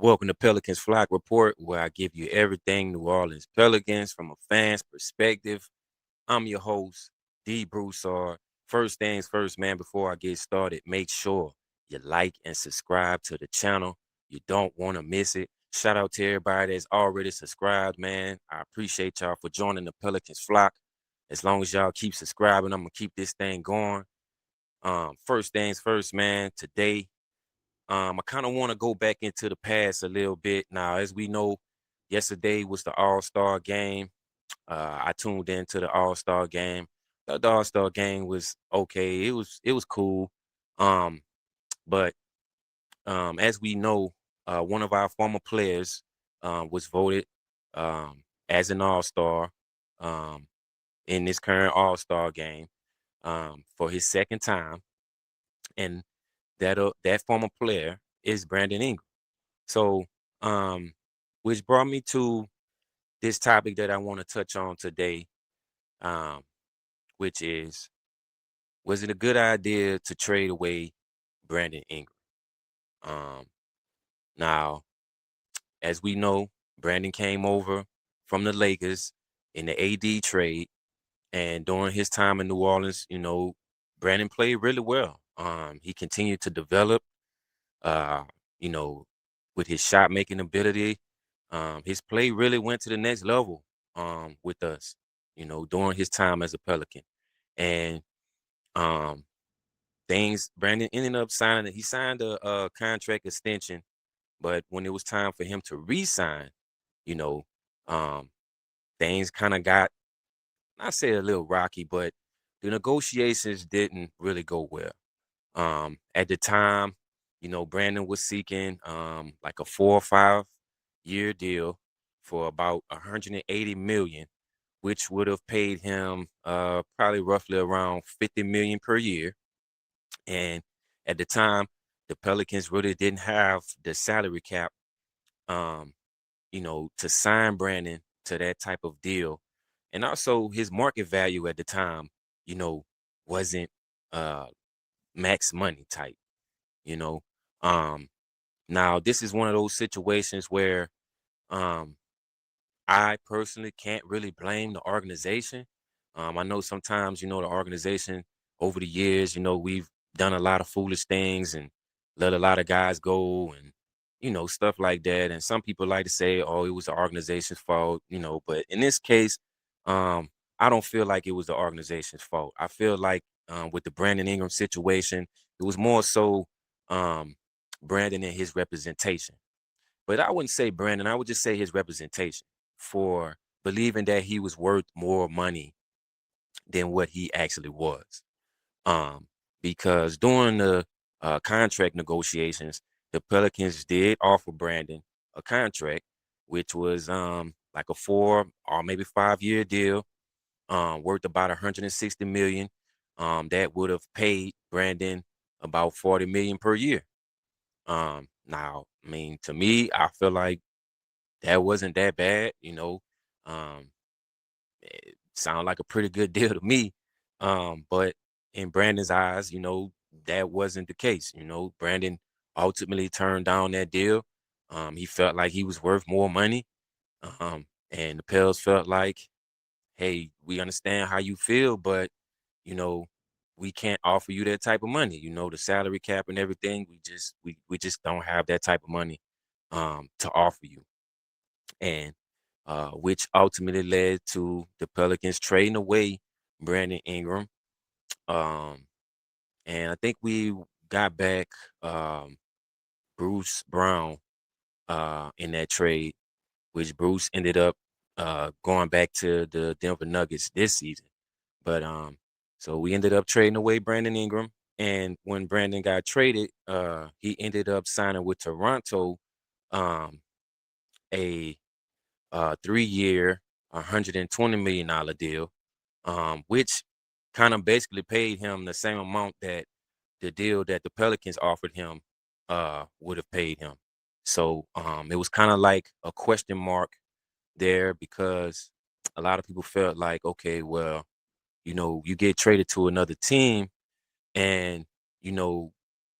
Welcome to Pelicans Flock Report, where I give you everything New Orleans Pelicans from a fan's perspective. I'm your host, D. Broussard. First things first, man, before I get started, make sure you like and subscribe to the channel. You don't want to miss it. Shout out to everybody that's already subscribed, man. I appreciate y'all for joining the Pelicans Flock. As long as y'all keep subscribing, I'm going to keep this thing going. First things first, man, today I kind of want to go back into the past a little bit. Now, as we know, yesterday was the All-Star game. I tuned into the All-Star game. The All-Star game was okay. It was cool. Um, but as we know, one of our former players was voted as an All-Star um, in this current All-Star game for his second time, and that former player is Brandon Ingram. So, um, which brought me to this topic that I want to touch on today, um, which is, was it a good idea to trade away Brandon Ingram? Um, Now, as we know, Brandon came over from the Lakers in the AD trade, and during his time in New Orleans, Brandon played really well. He continued to develop, uh, you know, with his shot making ability. His play really went to the next level with us, during his time as a Pelican. And um, Brandon ended up signing, he signed a contract extension, but when it was time for him to re-sign, you know, um, things kind of got, I say a little rocky, but the negotiations didn't really go well. At the time, Brandon was seeking like a 4 or 5 year deal for about 180 million, which would have paid him probably roughly around 50 million per year. And at the time, the Pelicans really didn't have the salary cap, um, to sign Brandon to that type of deal. And also his market value at the time, you know, wasn't uh max money type, you know. Um Now this is one of those situations where um I personally can't really blame the organization. I know sometimes, the organization over the years, we've done a lot of foolish things and let a lot of guys go and, stuff like that. And some people like to say, oh, it was the organization's fault, but in this case, um, I don't feel like it was the organization's fault. I feel like with the Brandon Ingram situation, it was more so um, Brandon and his representation. But I wouldn't say Brandon, I would just say his representation for believing that he was worth more money than what he actually was. Um, because during the contract negotiations, the Pelicans did offer Brandon a contract, which was like a 4 or maybe 5 year deal, worth about 160 million. That would have paid Brandon about 40 million per year. Now, I mean, to me, I feel like that wasn't that bad, Um, it sounded like a pretty good deal to me. But in Brandon's eyes, that wasn't the case. Brandon ultimately turned down that deal. He felt like he was worth more money. And the Pels felt like, hey, we understand how you feel, but you know, we can't offer you that type of money. The salary cap and everything. We just don't have that type of money to offer you. And which ultimately led to the Pelicans trading away Brandon Ingram. Um, and I think we got back Bruce Brown in that trade, which Bruce ended up going back to the Denver Nuggets this season. But so we ended up trading away Brandon Ingram. And when Brandon got traded, he ended up signing with Toronto um, a 3 year, $120 million deal, which kind of basically paid him the same amount that the deal that the Pelicans offered him would have paid him. So it was kind of like a question mark there because a lot of people felt like, okay, well, you get traded to another team and, you know,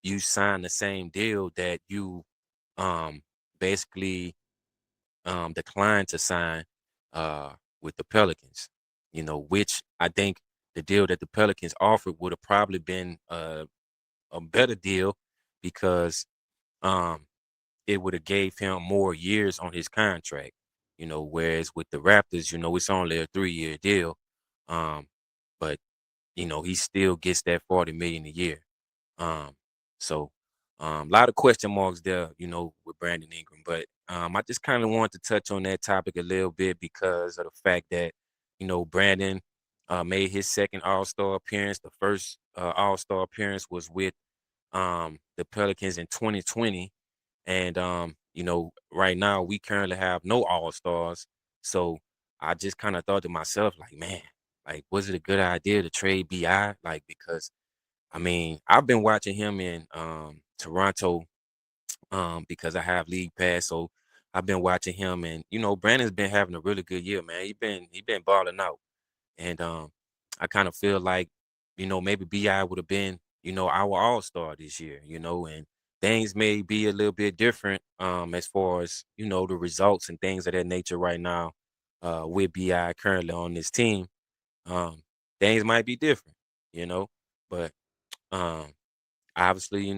you sign the same deal that you um basically declined to sign uh, with the Pelicans. Which I think the deal that the Pelicans offered would have probably been a better deal because um, it would have gave him more years on his contract. Whereas with the Raptors, it's only a 3-year deal, um, but he still gets that 40 million a year. Um, so a lot of question marks there, with Brandon Ingram. But I just kind of wanted to touch on that topic a little bit because of the fact that, Brandon made his second All-Star appearance. The first All-Star appearance was with the Pelicans in 2020. And right now we currently have no All-Stars. So I just kind of thought to myself, like, man, like, was it a good idea to trade BI? Like, because I mean, I've been watching him in Toronto because I have league pass, so I've been watching him, and Brandon's been having a really good year, man. He been balling out, and I kind of feel like maybe Bi would have been our All Star this year, and things may be a little bit different as far as the results and things of that nature right now with Bi currently on this team. Um, Things might be different, but um, obviously,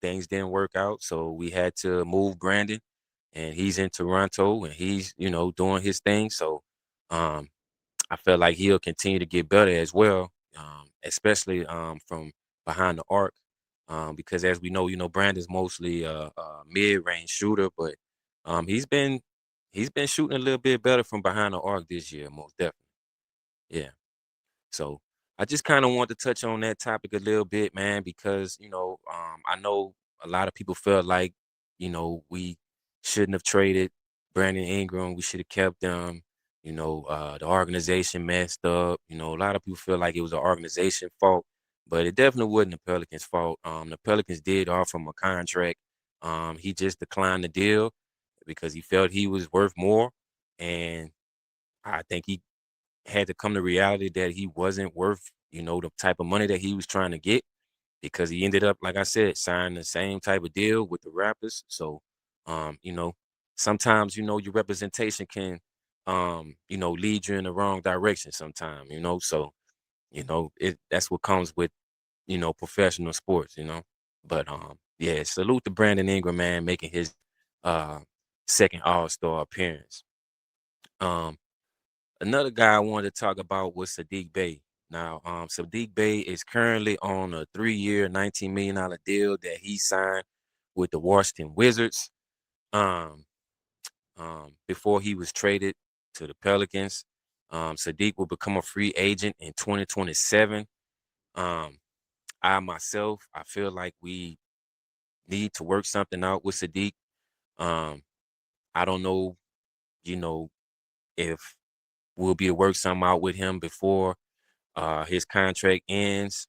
things didn't work out, so we had to move Brandon, and he's in Toronto, and he's doing his thing. So, um, I feel like he'll continue to get better as well, especially from behind the arc, because as we know, Brandon's mostly a mid-range shooter, but he's been shooting a little bit better from behind the arc this year, most definitely. Yeah. So I just kind of want to touch on that topic a little bit, man, because I know a lot of people felt like we shouldn't have traded Brandon Ingram. We should have kept them. The organization messed up. A lot of people feel like it was an organization fault, but it definitely wasn't the Pelicans' fault. The Pelicans did offer him a contract. He just declined the deal because he felt he was worth more, and I think he had to come to reality that he wasn't worth, the type of money that he was trying to get because he ended up, like I said, signing the same type of deal with the Raptors. So, sometimes, your representation can, lead you in the wrong direction sometimes, so, that's what comes with, professional sports. But, yeah, salute to Brandon Ingram, man, making his, uh, second All-Star appearance. Um, Another guy I wanted to talk about was Sadiq Bey. Now, Sadiq Bey is currently on a 3-year, $19 million deal that he signed with the Washington Wizards um, before he was traded to the Pelicans. Sadiq will become a free agent in 2027. Um, I feel like we need to work something out with Sadiq. Um, I don't know, if we'll be able to work something out with him before his contract ends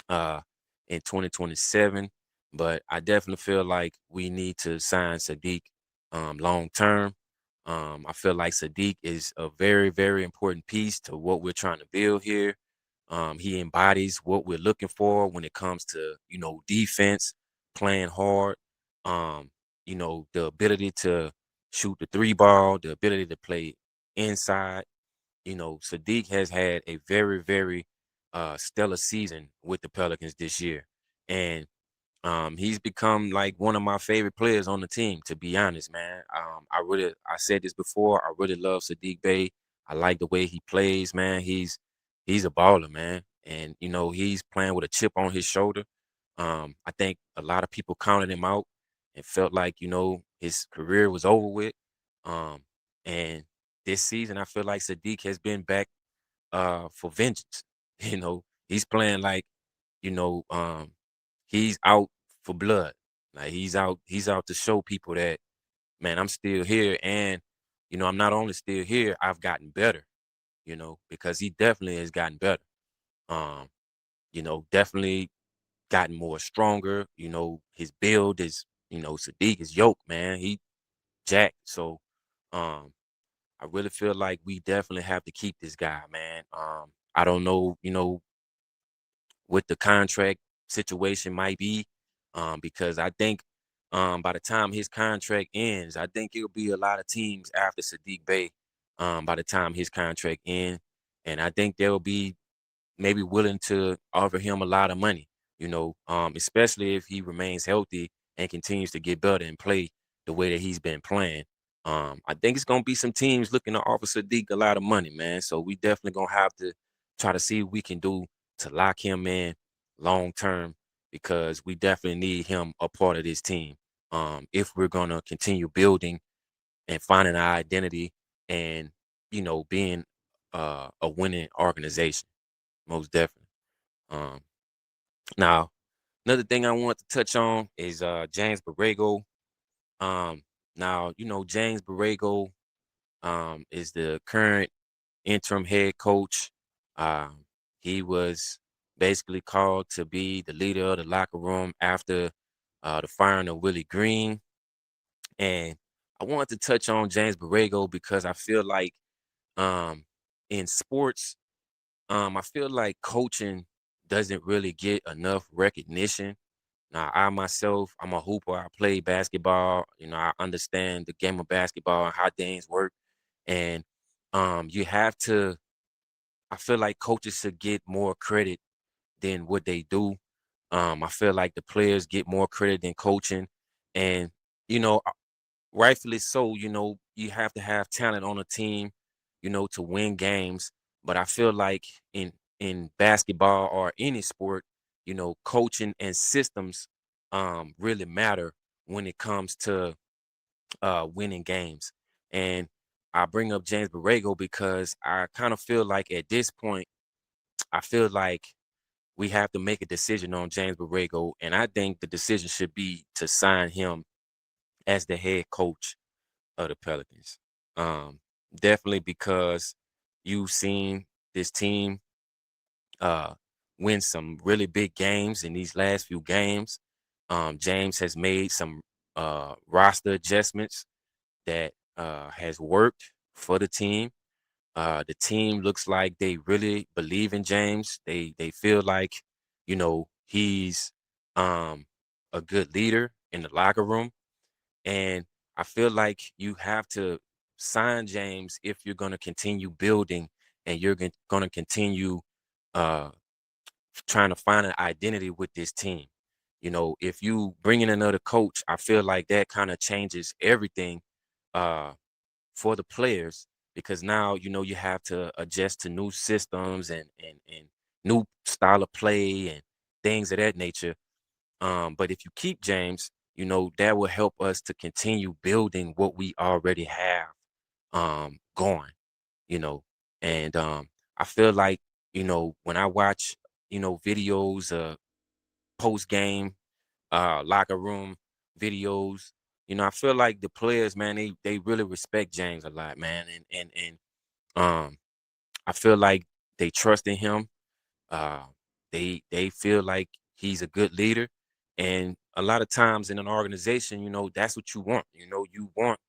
uh, in 2027. But I definitely feel like we need to sign Sadiq long term. I feel like Sadiq is a very, very important piece to what we're trying to build here. He embodies what we're looking for when it comes to, defense, playing hard, um, the ability to shoot the three ball, the ability to play inside. Sadiq has had a very, very stellar season with the Pelicans this year. And he's become like one of my favorite players on the team, to be honest, man. I said this before, I really love Sadiq Bey. I like the way he plays, man. He's a baller, man. And, he's playing with a chip on his shoulder. I think a lot of people counted him out and felt like, his career was over with. Um, and this season, I feel like Sadiq has been back for vengeance. He's playing like, you know, um, he's out for blood. Like he's out to show people that, man, I'm still here. And, I'm not only still here, I've gotten better, because he definitely has gotten better. Um, definitely gotten more stronger. His build is, Sadiq is yoked, man. He jacked. So um I really feel like we definitely have to keep this guy, man. I don't know, what the contract situation might be, because I think by the time his contract ends, I think it'll be a lot of teams after Sadiq Bey by the time his contract ends. And I think they'll be maybe willing to offer him a lot of money, especially if he remains healthy and continues to get better and play the way that he's been playing. I think it's gonna be some teams looking to offer Sadiq a lot of money, man. So we definitely gonna have to try to see what we can do to lock him in long term because we definitely need him a part of this team. If we're gonna continue building and finding our identity and being a winning organization, most definitely. Um, Now, another thing I want to touch on is James Borrego. Um, Now, James Borrego is the current interim head coach. He was basically called to be the leader of the locker room after the firing of Willie Green. And I wanted to touch on James Borrego because I feel like um, in sports, I feel like coaching doesn't really get enough recognition. Now, I myself, I'm a hooper. I play basketball. I understand the game of basketball and how things work. And you have to. I feel like coaches should get more credit than what they do. I feel like the players get more credit than coaching, and you know, rightfully so. You have to have talent on a team, to win games. But I feel like in basketball or any sport, coaching and systems really matter when it comes to winning games. And I bring up James Borrego because I kind of feel like at this point, I feel like we have to make a decision on James Borrego, and I think the decision should be to sign him as the head coach of the Pelicans. Um, Definitely because you've seen this team uh, win some really big games in these last few games. James has made some roster adjustments that has worked for the team. The team looks like they really believe in James. They feel like, he's a good leader in the locker room. And I feel like you have to sign James if you're going to continue building and you're going to continue uh, trying to find an identity with this team. If you bring in another coach, I feel like that kind of changes everything uh, for the players because now you have to adjust to new systems and new style of play and things of that nature. But if you keep James, that will help us to continue building what we already have going, you know. And I feel like, when I watch, videos post game locker room videos, I feel like the players, man, they really respect James a lot, man. And um I feel like they trust in him. Uh, they feel like he's a good leader, and a lot of times in an organization, that's what you want. You want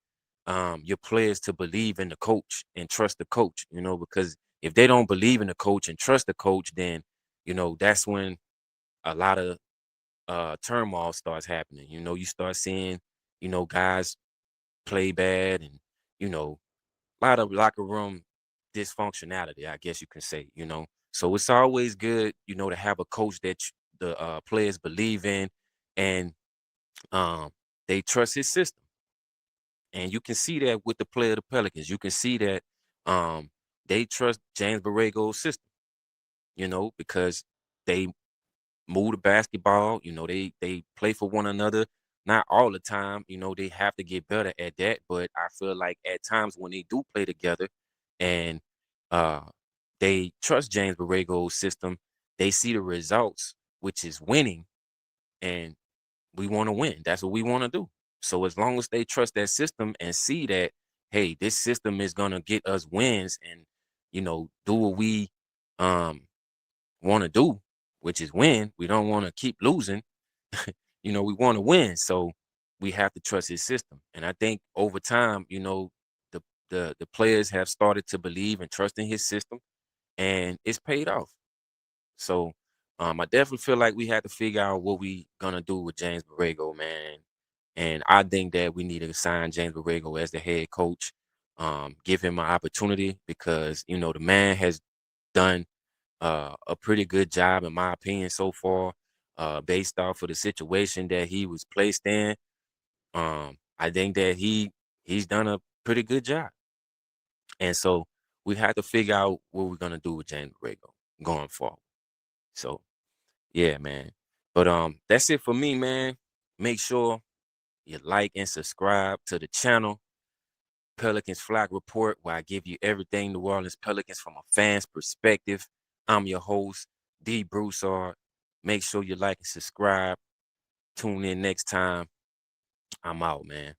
your players to believe in the coach and trust the coach. Because if they don't believe in the coach and trust the coach, then that's when a lot of turmoil starts happening. You start seeing guys play bad, and a lot of locker room dysfunctionality, I guess you can say. So it's always good, to have a coach that the players believe in and um, they trust his system. And you can see that with the play of the Pelicans. You can see that um, they trust James Borrego's system, because they move the basketball, they play for one another. Not all the time, they have to get better at that. But I feel like at times when they do play together and uh they trust James Borrego's system, they see the results, which is winning, and we want to win. That's what we want to do. So as long as they trust that system and see that, hey, this system is gonna get us wins and do what we um want to do, which is win. We don't want to keep losing. We want to win. So we have to trust his system. And I think over time, the the players have started to believe and trust in his system, and it's paid off. So I definitely feel like we have to figure out what we gonna do with James Borrego, man. And I think that we need to sign James Borrego as the head coach. Give him an opportunity because, the man has done a pretty good job, in my opinion, so far, based off of the situation that he was placed in. I think that he's done a pretty good job. And so we have to figure out what we're gonna do with James Borrego going forward. So yeah, man. But that's it for me, man. Make sure you like and subscribe to the channel, Pelicans Flag Report, where I give you everything New Orleans Pelicans from a fan's perspective. I'm your host, D. Broussard. Make sure you like and subscribe. Tune in next time. I'm out, man.